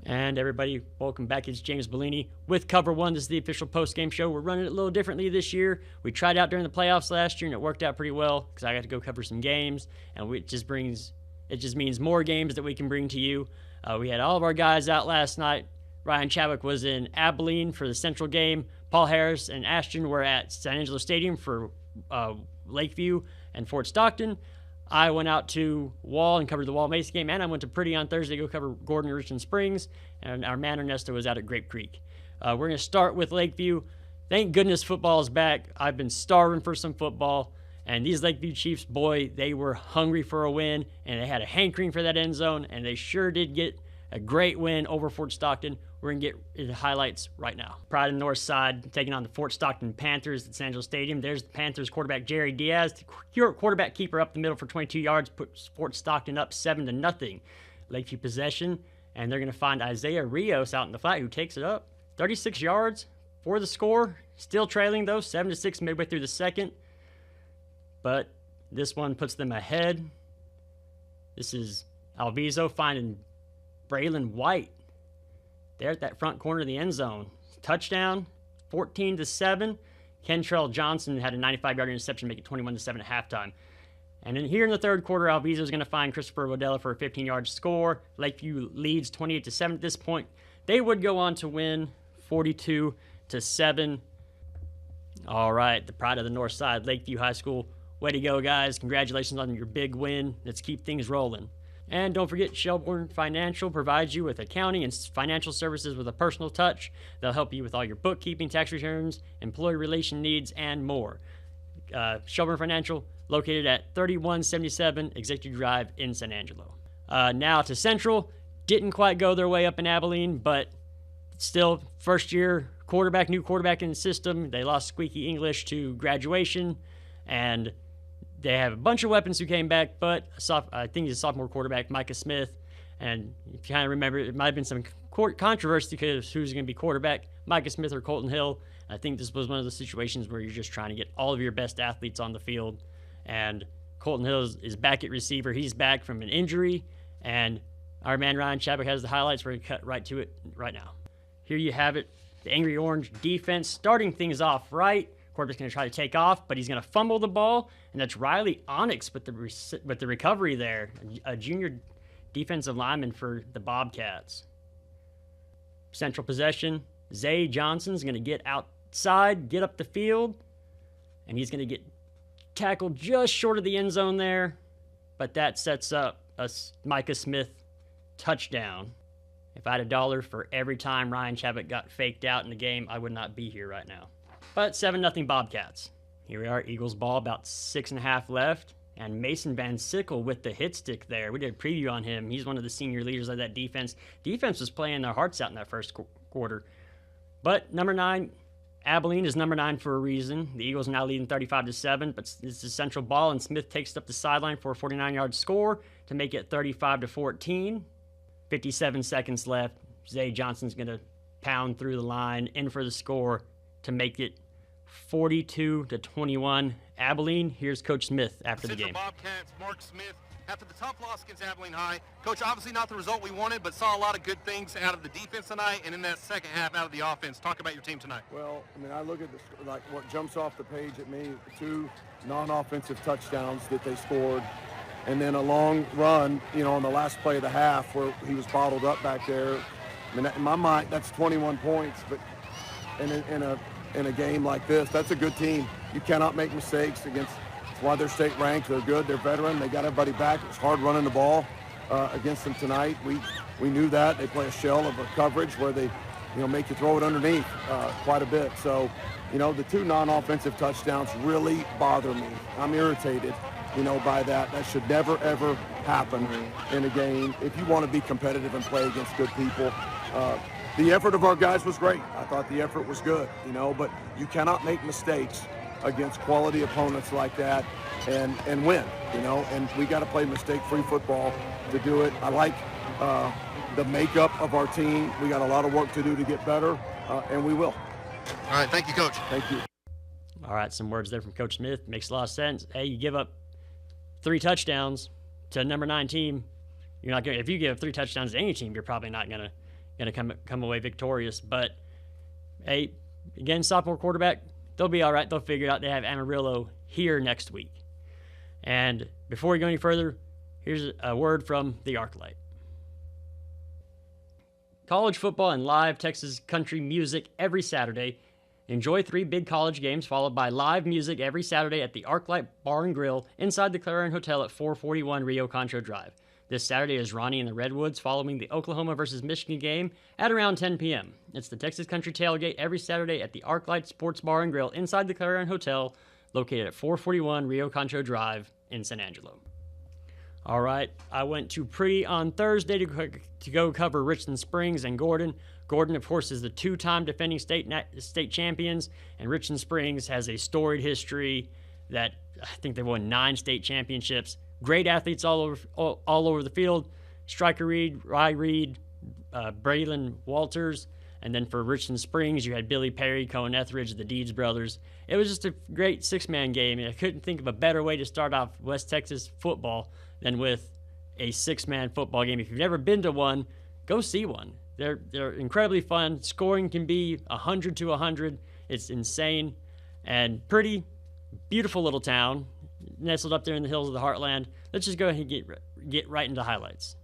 And everybody, welcome back. It's James Bouligny with COVER1. This is the official post-game show. We're running it a little differently this year. We tried out during the playoffs last year, and it worked out pretty well because I got to go cover some games, and it just means more games that we can bring to you. We had all of our guys out last night. Ryan Chadwick was in Abilene for the Central game. Paul Harris and Ashton were at San Angelo Stadium for Lakeview and Fort Stockton. I went out to Wall and covered the Wall-Mason game, and I went to Pretty on Thursday to go cover Gordon and Richland Springs, and our man Ernesto was out at Grape Creek. We're going to start with Lakeview. Thank goodness football is back. I've been starving for some football, and these Lakeview Chiefs, boy, they were hungry for a win, and they had a hankering for that end zone, and they sure did get a great win over Fort Stockton. We're going to get into highlights right now. Pride of the North Side taking on the Fort Stockton Panthers at San Angelo Stadium. There's the Panthers quarterback Jerry Diaz. The quarterback keeper up the middle for 22 yards, puts Fort Stockton up 7-0. Lakeview possession, and they're going to find Isaiah Rios out in the flat, who takes it up 36 yards for the score. Still trailing, though, 7-6 midway through the second. But this one puts them ahead. This is Alviso finding Braylon White there at that front corner of the end zone. Touchdown, 14-7. Kentrell Johnson had a 95-yard interception, make it 21-7 at halftime. And then here in the third quarter, Alviso is going to find Christopher Rodella for a 15-yard score. Lakeview leads 28-7 at this point. They would go on to win 42-7. All right, the Pride of the North Side, Lakeview High School. Way to go, guys. Congratulations on your big win. Let's keep things rolling. And don't forget, Shelbourne Financial provides you with accounting and financial services with a personal touch. They'll help you with all your bookkeeping, tax returns, employee relation needs, and more. Shelbourne Financial, located at 3177 Executive Drive in San Angelo. Now to Central. Didn't quite go their way up in Abilene, but still first-year quarterback, new quarterback in the system. They lost Squeaky English to graduation, and they have a bunch of weapons who came back, but I think he's a sophomore quarterback, Micah Smith. And if you kind of remember, it might have been some controversy because who's going to be quarterback, Micah Smith or Colton Hill. I think this was one of those situations where you're just trying to get all of your best athletes on the field. And Colton Hill is back at receiver. He's back from an injury. And our man Ryan Chadwick has the highlights. We're going to cut right to it right now. Here you have it. The Angry Orange defense starting things off right. Quarterback's going to try to take off, but he's going to fumble the ball, and that's Riley Onyx with the recovery there, a junior defensive lineman for the Bobcats. Central possession, Zay Johnson's going to get outside, get up the field, and he's going to get tackled just short of the end zone there, but that sets up a Micah Smith touchdown. If I had $1 for every time Ryan Chadwick got faked out in the game, I would not be here right now. But 7-0 Bobcats. Here we are, Eagles ball, about 6.5 left. And Mason Van Sickle with the hit stick there. We did a preview on him. He's one of the senior leaders of that defense. Defense was playing their hearts out in that first quarter. But number 9, Abilene is number 9 for a reason. The Eagles are now leading 35-7, but it's the Central ball, and Smith takes it up the sideline for a 49-yard score to make it 35-14. 57 seconds left. Zay Johnson's going to pound through the line, in for the score to make it 42-21. Abilene, here's Coach Smith after the game. Bobcats, Mark Smith, after the tough loss against Abilene High. Coach, obviously not the result we wanted, but saw a lot of good things out of the defense tonight and in that second half out of the offense. Talk about your team tonight. Well, I mean, I look at what jumps off the page at me, 2 non-offensive touchdowns that they scored, and then a long run, on the last play of the half where he was bottled up back there. I mean, in my mind, that's 21 points, but in a game like this, that's a good team. You cannot make mistakes against. That's why they're state ranked. They're good. They're veteran. They got everybody back. It was hard running the ball against them tonight. We knew that. They play a shell of a coverage where they, make you throw it underneath quite a bit. So, the 2 non-offensive touchdowns really bother me. I'm irritated, by that. That should never, ever happen in a game if you want to be competitive and play against good people. The effort of our guys was great. I thought the effort was good, but you cannot make mistakes against quality opponents like that and win, and we got to play mistake-free football to do it. I like the makeup of our team. We got a lot of work to do to get better, and we will. All right, thank you, Coach. Thank you. All right, some words there from Coach Smith. Makes a lot of sense. Hey, you give up 3 touchdowns to a number 9 team. You're not going. If you give 3 touchdowns to any team, you're probably not going to going to come away victorious. But, hey, again, sophomore quarterback, they'll be all right. They'll figure it out. They have Amarillo here next week. And before we go any further, here's a word from the ArcLight. College football and live Texas country music every Saturday. Enjoy 3 big college games followed by live music every Saturday at the ArcLight Bar and Grill inside the Clarion Hotel at 441 Rio Concho Drive. This Saturday is Ronnie and the Redwoods following the Oklahoma versus Michigan game at around 10 p.m. It's the Texas Country Tailgate every Saturday at the ArcLight Sports Bar and Grill inside the Clarion Hotel located at 441 Rio Concho Drive in San Angelo. All right, I went to Pretty on Thursday to go cover Richland Springs and Gordon. Gordon, of course, is the 2-time defending state champions, and Richland Springs has a storied history that I think they won 9 state championships. Great athletes all over the field. Striker Reed, Rye Reed, Braylon Walters, and then for Richland Springs, you had Billy Perry, Cohen Etheridge, the Deeds brothers. It was just a great 6-man game, and I couldn't think of a better way to start off West Texas football than with a 6-man football game. If you've never been to one, go see one. They're incredibly fun. Scoring can be 100 to 100. It's insane and pretty beautiful little town nestled up there in the hills of the heartland. Let's just go ahead and get right into highlights.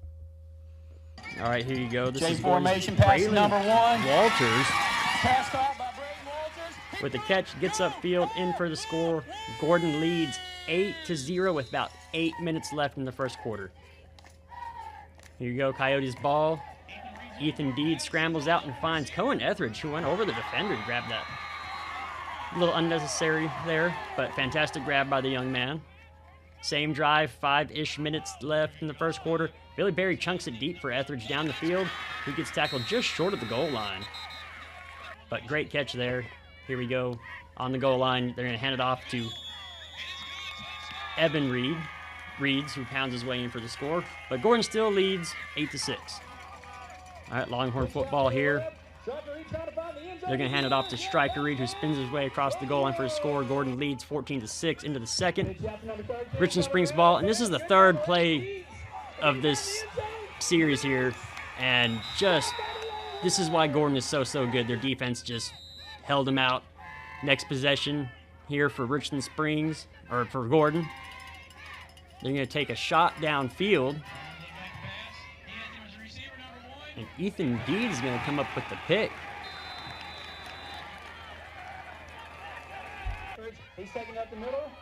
All right, here you go. This is formation pass number 1. Walters Pass caught by Braden Walters. with the catch, gets upfield, in for the score. Gordon leads 8-0 with about 8 minutes left in the first quarter. Here you go, Coyotes ball. Ethan Deed scrambles out and finds Cohen Etheridge, who went over the defender to grab that. A little unnecessary there, but fantastic grab by the young man. Same drive, 5-ish minutes left in the first quarter. Billy Berry chunks it deep for Etheridge down the field. He gets tackled just short of the goal line. But great catch there. Here we go. On the goal line, they're going to hand it off to Evan Reeds, who pounds his way in for the score. But Gordon still leads 8-6. All right, Longhorn football here. They're going to hand it off to Striker Reed, who spins his way across the goal line for a score. Gordon leads 14-6 into the second. Richland Springs ball, and this is the third play of this series here. And this is why Gordon is so good. Their defense just held them out. Next possession here for Richland Springs, or for Gordon. They're going to take a shot downfield. And Ethan Deed is going to come up with the pick.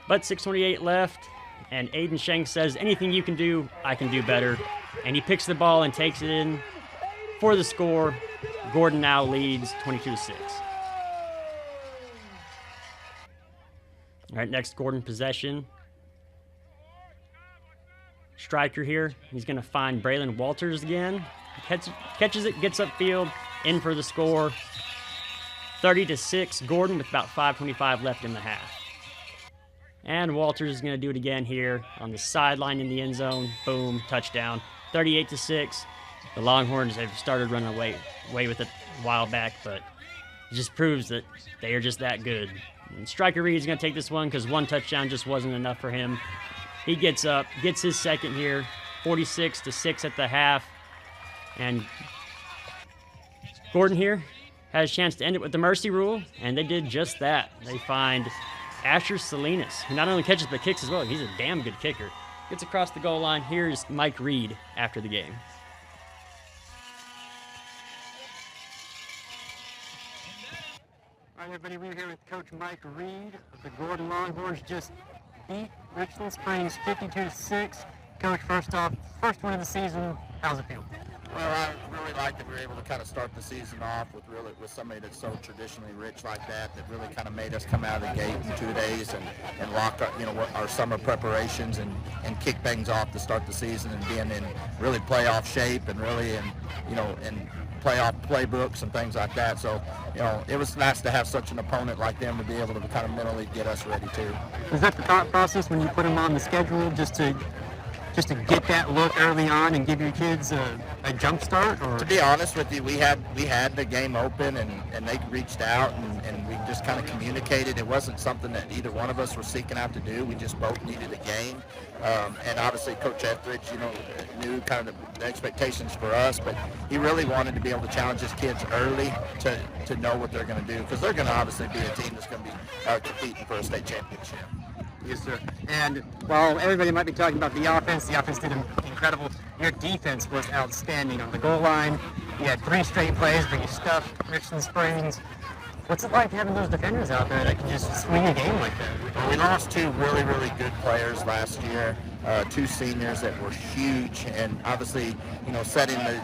But 6:28 left, and Aiden Schenk says, anything you can do, I can do better. And he picks the ball and takes it in for the score. Gordon now leads 22-6. All right, next Gordon possession. Striker here. He's going to find Braylon Walters again. Catches it, gets upfield, in for the score. 30-6, Gordon with about 5:25 left in the half. And Walters is going to do it again here on the sideline in the end zone. Boom, touchdown. 38-6. The Longhorns have started running away with it a while back, but it just proves that they are just that good. And Striker Reed is going to take this one because one touchdown just wasn't enough for him. He gets up, gets his second here. 46-6 at the half. And Gordon here has a chance to end it with the mercy rule, and they did just that. They find Asher Salinas, who not only catches but kicks as well. He's a damn good kicker. Gets across the goal line. Here's Mike Reed after the game. All right, everybody, we're here with Coach Mike Reed. The Gordon Longhorns just beat Richland Springs 52-6. Coach, first off, first win of the season. How's it feel? Well, I really like that we were able to kind of start the season off with somebody that's so traditionally rich like that really kind of made us come out of the gate in 2 days and lock our summer preparations and kick things off to start the season and being in really playoff shape and really in playoff playbooks and things like that. So, it was nice to have such an opponent like them to be able to kind of mentally get us ready too. Was that the thought process when you put them on the schedule, just to just to get that look early on and give your kids a jump start? Or? To be honest with you, we had the game open and they reached out and we just kind of communicated. It wasn't something that either one of us were seeking out to do. We just both needed a game. And obviously Coach Etheridge, knew kind of the expectations for us, but he really wanted to be able to challenge his kids early to know what they're going to do, because they're going to obviously be a team that's going to be competing for a state championship. Yes, sir. And while everybody might be talking about the offense did incredible. Your defense was outstanding on the goal line. You had 3 straight plays where you stuffed Richland Springs. What's it like having those defenders out there that can just swing a game like that? Well, we lost 2 really, really good players last year, 2 seniors that were huge, and obviously, setting the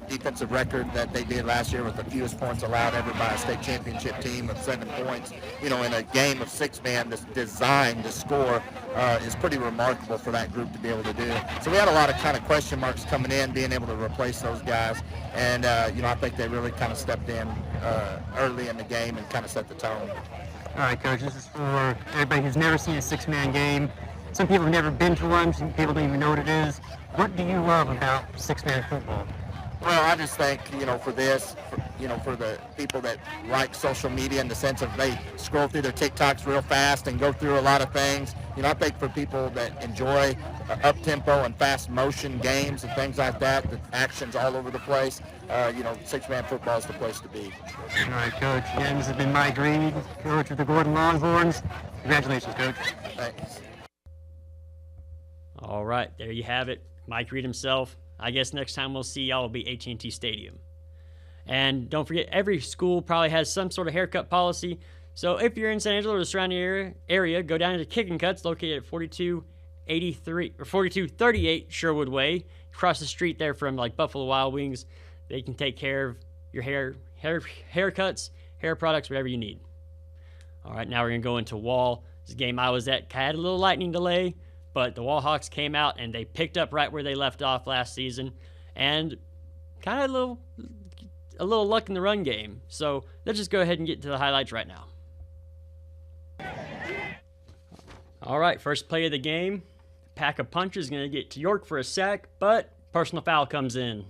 defensive record that they did last year with the fewest points allowed ever by a state championship team of 7 points, in a game of 6-man that's designed to score is pretty remarkable for that group to be able to do. So we had a lot of kind of question marks coming in, being able to replace those guys, and I think they really kind of stepped in early in the game and kind of set the tone. All right, Coach, this is for everybody who's never seen a 6-man game. Some people have never been to one, some people don't even know what it is. What do you love about 6-man football? Well, I just think, for this, for the people that like social media in the sense of they scroll through their TikToks real fast and go through a lot of things, I think for people that enjoy up-tempo and fast motion games and things like that, the action's all over the place, 6-man football is the place to be. All right, Coach. Again, this has been Mike Reed, coach of the Gordon Longhorns. Congratulations, Coach. Thanks. All right, there you have it. Mike Reed himself. I guess next time we'll see y'all will be AT&T Stadium. And don't forget, every school probably has some sort of haircut policy. So if you're in San Angelo or the surrounding area, go down to Kicking Cuts, located at 4238 Sherwood Way. Across the street there from Buffalo Wild Wings. They can take care of your haircuts, hair products, whatever you need. All right, now we're going to go into Wall. This game I was at had a little lightning delay, but the Wall Hawks came out and they picked up right where they left off last season, and kind of a little luck in the run game. So let's just go ahead and get to the highlights right now. All right, first play of the game. Pack of punches is going to get to York for a sack, but personal foul comes in.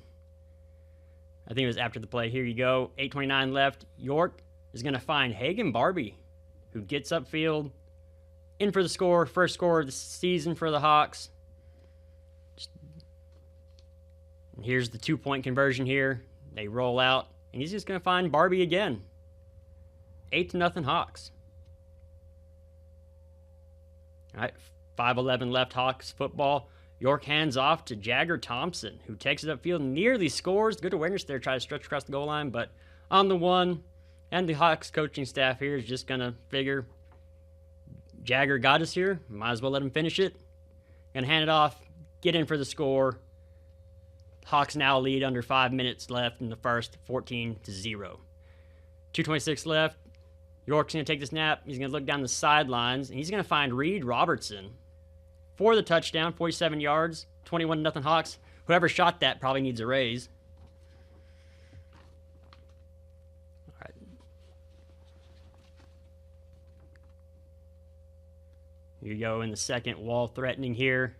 I think it was after the play. Here you go. 8:29 left. York is going to find Hagen Barbie, who gets upfield, in for the score. First score of the season for the Hawks. And here's the 2-point conversion here. They roll out, and he's just going to find Barbie again. 8-0 Hawks. All right, 5:11 left Hawks football. York hands off to Jagger Thompson, who takes it upfield, nearly scores. Good awareness there, try to stretch across the goal line, but on the one. And the Hawks coaching staff here is just going to figure Jagger got us here. Might as well let him finish it. Gonna hand it off, get in for the score. Hawks now lead under 5 minutes left in the first, 14-0. 2:26 left. York's gonna take the snap. He's gonna look down the sidelines, and he's gonna find Reed Robertson for the touchdown, 47 yards, 21-0 Hawks. Whoever shot that probably needs a raise. All right. Here you go in the second. Wall threatening here.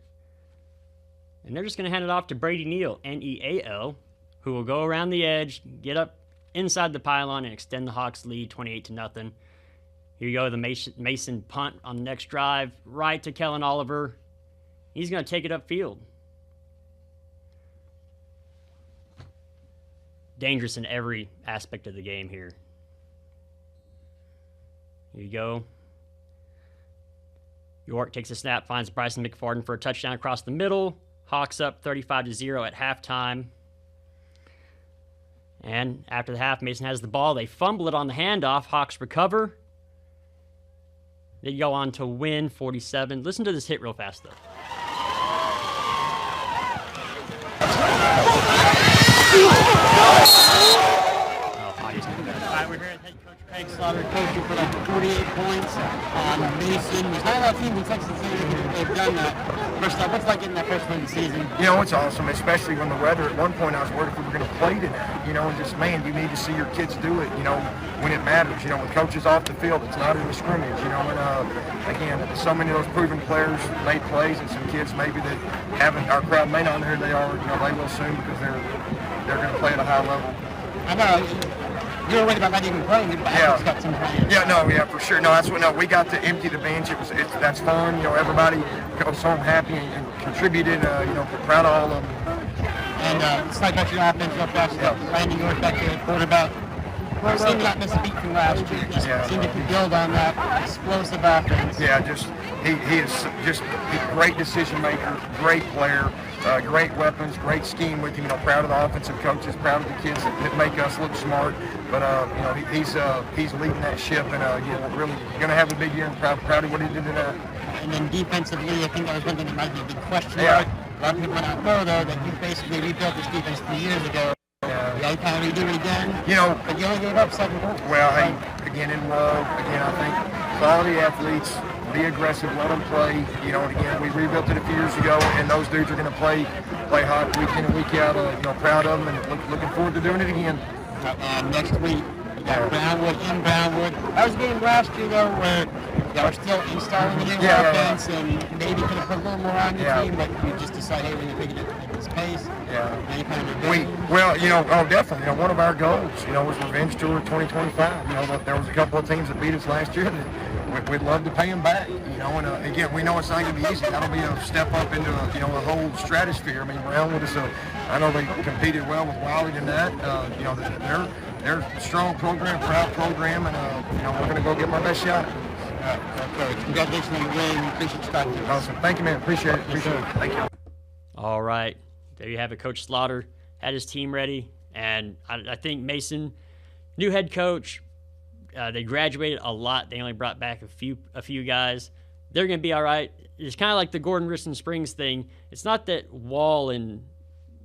And they're just going to hand it off to Brady Neal, Neal, who will go around the edge, get up inside the pylon, and extend the Hawks' lead 28-0. Here you go, the Mason punt on the next drive, right to Kellen Oliver. He's going to take it upfield. Dangerous in every aspect of the game here. Here you go. York takes a snap, finds Bryson McFarden for a touchdown across the middle. Hawks up 35-0 at halftime. And after the half, Mason has the ball. They fumble it on the handoff. Hawks recover. They go on to win 47. Listen to this hit real fast, though. Oh, audio's not good. All right, we're here at head coach Craig Slaughter coaching for like 48 points on Mason. There's not a lot of teams in Texas that they've done that. First off, what's it like getting that first win of the season? You know, it's awesome, especially when the weather, at one point I was worried if we were going to play tonight, you know, and just, man, you need to see your kids do it, you know, when it matters, you know, with coaches off the field, it's not in the scrimmage, you know, and again, so many of those proven players made plays, and some kids maybe that haven't, our crowd may not know who they are, you know, they will soon because they're going to play at a high level. I know. You were worried about not even playing, but Alex got some players. Yeah, no, yeah, for sure. No, that's what. No, we got to empty the bench. That's fun. You know, everybody goes home happy and contributed. You know, we're proud of all of them. And it's like about your offense real fast. Landing yours back to the quarterback. It seemed not miss a beat from last year. Just seemed to build on that explosive offense. Yeah, he is just a great decision maker, great player. Great weapons, great scheme with him. You know, proud of the offensive coaches, proud of the kids that make us look smart. But you know, he's leading that ship, and you know, really going to have a big year. And proud of what he did tonight. And then defensively, I think that was one thing that might be a big question mark. A lot of people don't know though that you basically rebuilt this defense 3 years ago. Yeah, you kind of redo it again. You know, but you only gave up 7 goals. Well, hey, again in love. Again, I think quality athletes. Be aggressive, let them play. You know, and again, we rebuilt it a few years ago, and those dudes are going to play hard week in and week out. You know, proud of them, and looking forward to doing it again. And next week, we got Brownwood in Brownwood. That was a game last year though, where they were still installing the new offense, and maybe could have put a little more on the team, but we just decided, hey, we're going to take it at this pace. Well, you know, definitely. You know, one of our goals, you know, was Revenge Tour 2025. You know, there was a couple of teams that beat us last year that we'd love to pay them back, you know, and again, we know it's not going to be easy. That'll be a step up into, you know, a whole stratosphere. I mean, Brownwood is I know they competed well with Wiley tonight. You know, they're a strong program, proud program, and, you know, we're going to go give them our best shot. Okay, congratulations on the win. Appreciate you talking to us. Awesome. Thank you, man. Appreciate it. Thank you. All right. There you have it. Coach Slaughter had his team ready, and I think Mason, new head coach, they graduated a lot. They only brought back a few guys. They're going to be all right. It's kind of like the Gordon Richland Springs thing. It's not that Wall and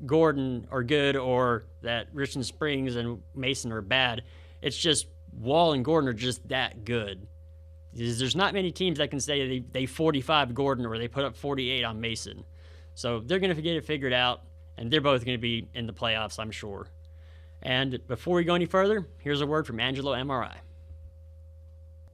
Gordon are good or that Richland Springs and Mason are bad. It's just Wall and Gordon are just that good. There's not many teams that can say they 45 Gordon or they put up 48 on Mason. So they're going to get it figured out, and they're both going to be in the playoffs, I'm sure. And before we go any further, here's a word from Angelo MRI.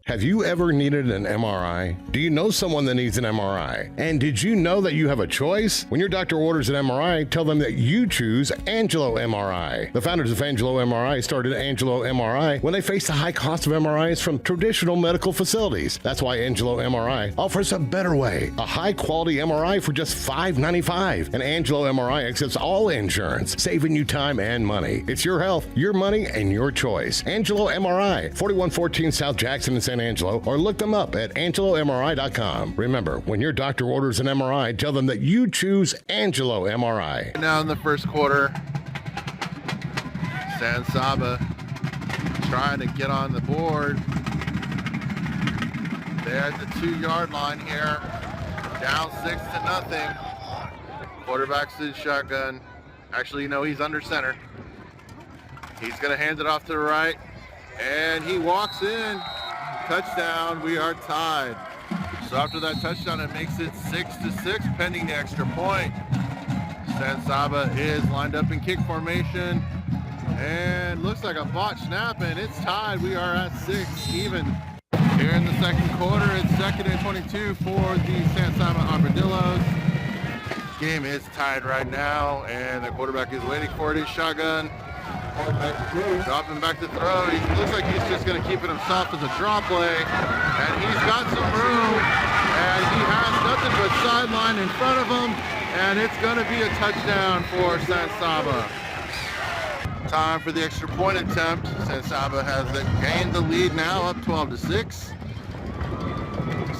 Have you ever needed an MRI? Do you know someone that needs an MRI? And did you know that you have a choice? When your doctor orders an MRI, tell them that you choose Angelo MRI. The founders of Angelo MRI started Angelo MRI when they faced the high cost of MRIs from traditional medical facilities. That's why Angelo MRI offers a better way, a high-quality MRI for just $5.95. And Angelo MRI accepts all insurance, saving you time and money. It's your health, your money, and your choice. Angelo MRI, 4114 South Jackson in San Angelo, or look them up at angelomri.com. Remember, when your doctor orders an MRI, tell them that you choose Angelo MRI. Now in the first quarter, San Saba trying to get on the board. They're at the 2-yard line here, down 6-0. Quarterback's in shotgun. Actually, you know, he's under center. He's going to hand it off to the right, and he walks in. Touchdown, we are tied. So after that touchdown, it makes it 6-6 pending the extra point. San Saba is lined up in kick formation and looks like a botch snap, and it's tied. We are at 6 even. Here in the second quarter, it's 2nd and 22 for the San Saba Armadillos. Game is tied right now, and the quarterback is waiting for it. His shotgun. Dropping back to throw. He looks like he's just going to keep it himself as a draw play. And he's got some room. And he has nothing but sideline in front of him. And it's going to be a touchdown for San Saba. Time for the extra point attempt. San Saba has gained the lead now, up 12-6.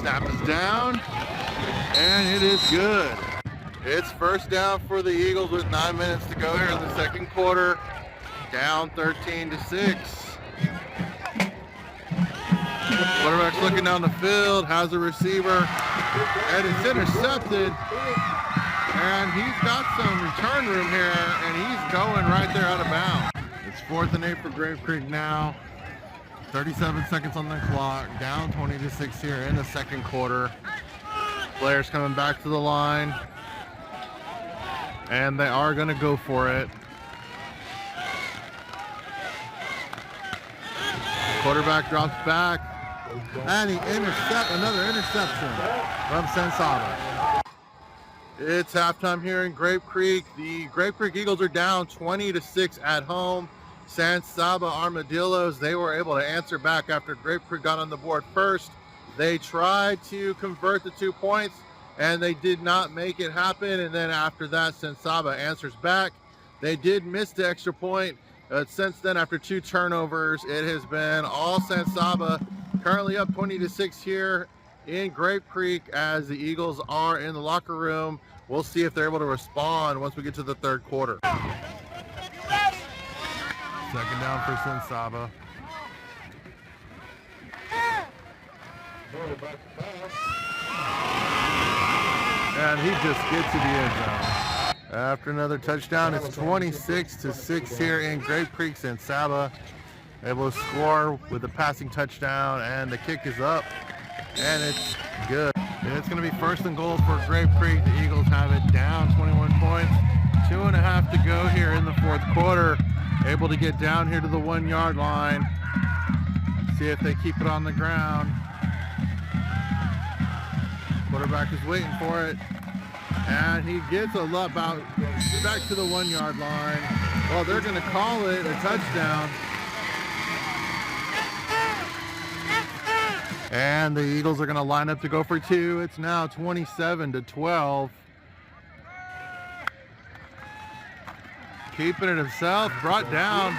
Snap is down. And it is good. It's first down for the Eagles with 9 minutes to go here in the second quarter. Down 13-6. Quarterback's looking down the field, has a receiver, and it's intercepted. And he's got some return room here, and he's going right there out of bounds. It's 4th and 8 for Grave Creek now. 37 seconds on the clock, down 20-6 here in the second quarter. Players coming back to the line, and they are going to go for it. Quarterback drops back, and he another interception from Sensaba. It's halftime here in Grape Creek. The Grape Creek Eagles are down 20-6 at home. San Saba Armadillos, they were able to answer back after Grape Creek got on the board first. They tried to convert the 2 points, and they did not make it happen. And then after that, San Saba answers back. They did miss the extra point. Since then, after 2 turnovers, it has been all San Saba. Currently up 20-6 here in Grape Creek as the Eagles are in the locker room. We'll see if they're able to respond once we get to the third quarter. Second down for San Saba. And he just gets to the end zone. After another touchdown, it's 26-6 here in Grape Creek. San Saba able to score with a passing touchdown, and the kick is up, and it's good. And it's going to be first and goal for Grape Creek. The Eagles have it down 21 points. 2.5 to go here in the fourth quarter. Able to get down here to the 1 yard line. See if they keep it on the ground. Quarterback is waiting for it. And he gets a lot back to the 1 yard line. Well, they're going to call it a touchdown. And the Eagles are going to line up to go for 2. It's now 27-12. Keeping it himself, brought down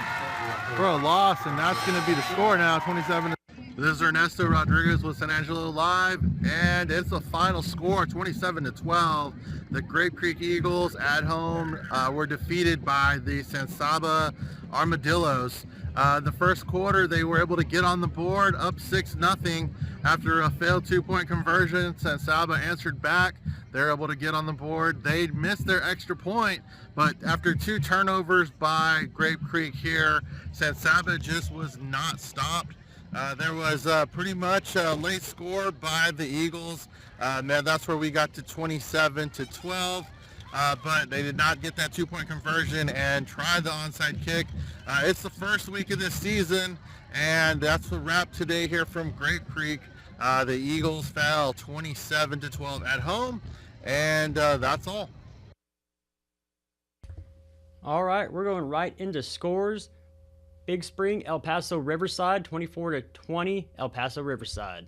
for a loss, and that's going to be the score now, 27. This is Ernesto Rodriguez with San Angelo Live, and it's the final score, 27-12. The Grape Creek Eagles at home were defeated by the San Saba Armadillos. The first quarter, they were able to get on the board, up 6-0 after a failed 2-point conversion. San Saba answered back. They're able to get on the board. They missed their extra point, but after 2 turnovers by Grape Creek here, San Saba just was not stopped. There was pretty much a late score by the Eagles. That's where we got to 27-12. But they did not get that 2-point conversion and tried the onside kick. It's the first week of this season, and that's the wrap today here from Grape Creek. The Eagles fell 27-12 at home, and that's all. All right, we're going right into scores. Big Spring, El Paso Riverside, 24-20, El Paso Riverside.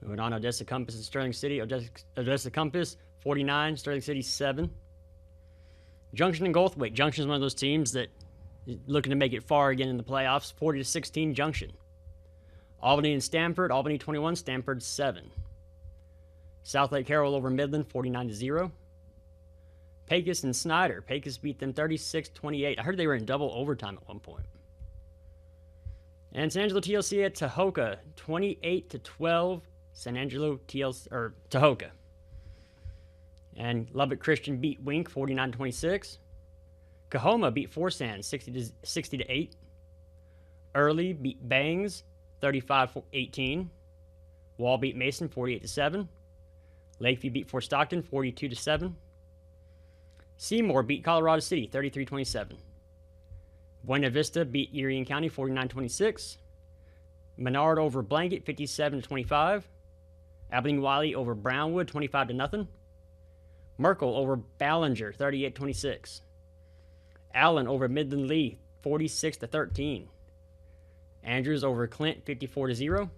Moving on, Odessa Compass and Sterling City. Odessa Compass, 49, Sterling City, 7. Junction and Goldthwaite. Junction is one of those teams that is looking to make it far again in the playoffs, 40-16, Junction. Albany and Stanford, Albany 21, Stanford 7. South Lake Carroll over Midland, 49-0. Pecos and Snyder. Pecos beat them 36-28. I heard they were in double overtime at one point. And San Angelo TLC at Tahoka, 28-12. San Angelo TLC, or Tahoka. And Lubbock Christian beat Wink, 49-26. Cahoma beat Forsan, 60-8. Early beat Bangs, 35-18. Wall beat Mason, 48-7. Lakeview beat Fort Stockton, 42-7. Seymour beat Colorado City, 33-27. Buena Vista beat Erie County, 49-26. Menard over Blanket, 57-25. Abilene Wiley over Brownwood, 25-0. Merkel over Ballinger, 38-26. Allen over Midland Lee, 46-13. Andrews over Clint, 54-0.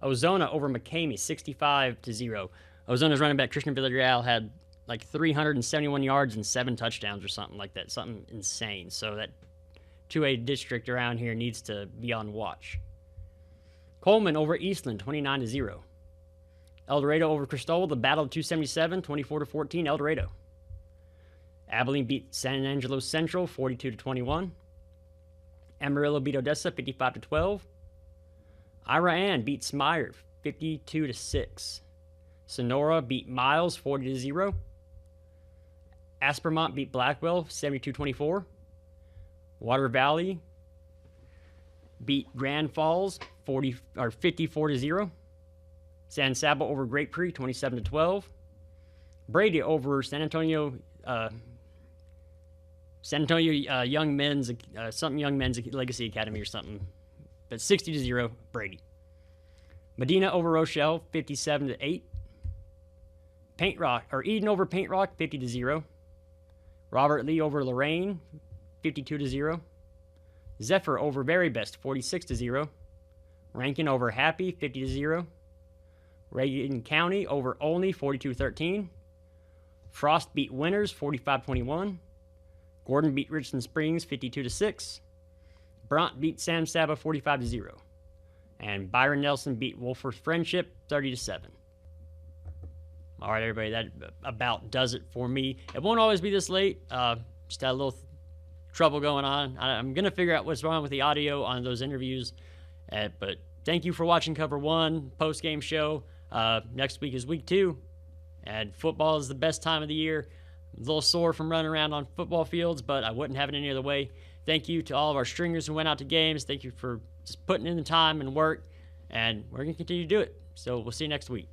Ozona over McCamey, 65-0. Ozona's running back Christian Villarreal had like 371 yards and 7 touchdowns or something like that. Something insane. So that 2A district around here needs to be on watch. Coleman over Eastland, 29-0. El Dorado over Cristobal, the battle of 277, 24-14, El Dorado. Abilene beat San Angelo Central, 42-21. Amarillo beat Odessa, 55-12. Ira Ann beat Smyre, 52-6. Sonora beat Miles, 40-0. Aspermont beat Blackwell, 72-24. Water Valley beat Grand Falls 54-0. San Saba over Great Prix 27-12. Brady over San Antonio Young Men's Legacy Academy or something, but 60-0 Brady. Medina over Rochelle 57-8. Eden over Paint Rock 50-0. Robert Lee over Lorraine 52-0. Zephyr over Very Best 46-0. Rankin over Happy 50-0. Reagan County over Olney 42-13. Frost beat Winners 45-21. Gordon beat Richland Springs 52-6. Bront beat San Saba 45-0. And Byron Nelson beat Wolford Friendship 30-7. All right, everybody, that about does it for me. It won't always be this late. Just had a little trouble going on. I'm going to figure out what's wrong with the audio on those interviews. But thank you for watching Cover 1 Postgame Show. Next week is week 2. And football is the best time of the year. I'm a little sore from running around on football fields, but I wouldn't have it any other way. Thank you to all of our stringers who went out to games. Thank you for just putting in the time and work. And we're going to continue to do it. So we'll see you next week.